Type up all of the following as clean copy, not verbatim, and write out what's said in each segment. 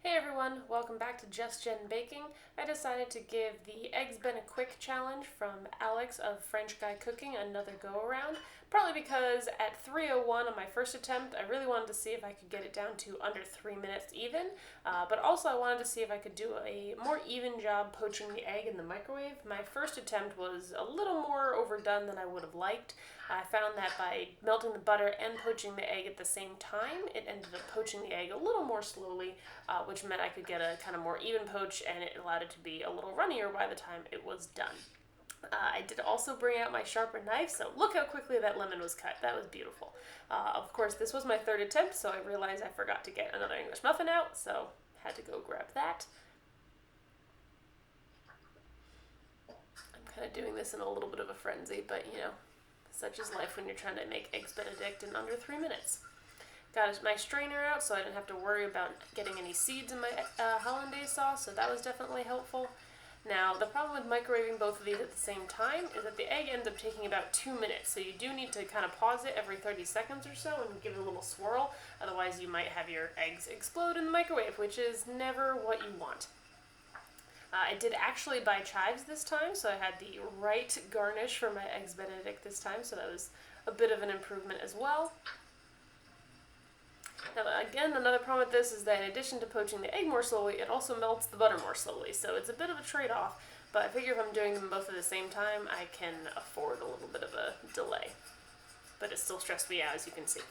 Hey everyone, welcome back to Just Gen Baking. I decided to give the eggsbenequick challenge from Alex of French Guy Cooking another go around, partly because at 3:01 on my first attempt I really wanted to see if I could get it down to under 3 minutes even, but also I wanted to see if I could do a more even job poaching the egg in the microwave. My first attempt was a little more overdone than I would have liked. I found that by melting the butter and poaching the egg at the same time, it ended up poaching the egg a little more slowly, which meant I could get a kind of more even poach, and it allowed it to be a little runnier by the time it was done. I did also bring out my sharpened knife, so look how quickly that lemon was cut. That was beautiful. Of course, this was my third attempt, so I realized I forgot to get another English muffin out, so had to go grab that. I'm kind of doing this in a little bit of a frenzy, but you know, such is life when you're trying to make eggs Benedict in under 3 minutes. Got my strainer out so I didn't have to worry about getting any seeds in my hollandaise sauce, so that was definitely helpful. Now, the problem with microwaving both of these at the same time is that the egg ends up taking about 2 minutes, so you do need to kind of pause it every 30 seconds or so and give it a little swirl, otherwise you might have your eggs explode in the microwave, which is never what you want. I did actually buy chives this time, so I had the right garnish for my eggs Benedict this time, so that was a bit of an improvement as well. Now again, another problem with this is that in addition to poaching the egg more slowly, it also melts the butter more slowly, so it's a bit of a trade-off, but I figure if I'm doing them both at the same time, I can afford a little bit of a delay. But it still stressed me out, as you can see.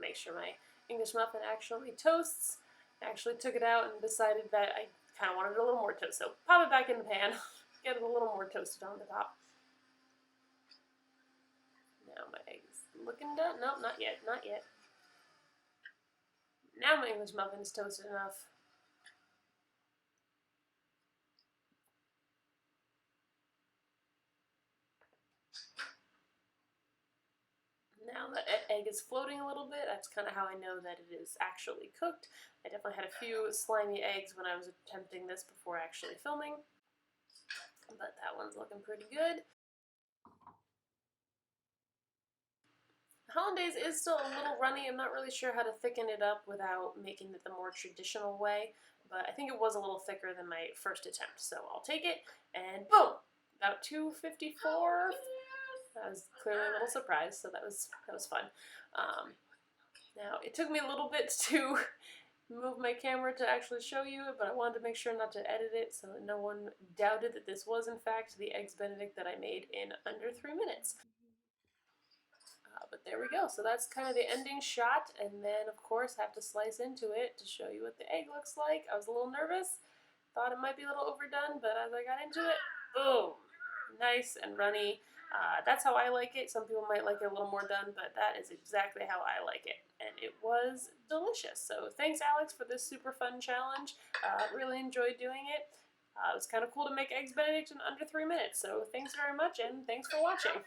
Make sure my English muffin actually toasts. I actually took it out and decided that I kind of wanted it a little more toast. So pop it back in the pan, get it a little more toasted on the top. Now my egg is looking done. Nope, not yet, not yet. Now my English muffin is toasted enough. Now the egg is floating a little bit. That's kind of how I know that it is actually cooked. I definitely had a few slimy eggs when I was attempting this before actually filming, but that one's looking pretty good. Hollandaise is still a little runny. I'm not really sure how to thicken it up without making it the more traditional way, but I think it was a little thicker than my first attempt, so I'll take it, and boom! About 254. I was clearly a little surprised, so that was fun. Now, it took me a little bit to move my camera to actually show you it, but I wanted to make sure not to edit it so that no one doubted that this was in fact the eggs Benedict that I made in under 3 minutes. But there we go. So that's kind of the ending shot, and then of course have to slice into it to show you what the egg looks like. I was a little nervous, thought it might be a little overdone, but as I got into it, boom, nice and runny. That's how I like it. Some people might like it a little more done, but that is exactly how I like it, and it was delicious. So thanks, Alex, for this super fun challenge. Really enjoyed doing it. It was kind of cool to make eggs Benedict in under 3 minutes. So thanks very much, and thanks for watching.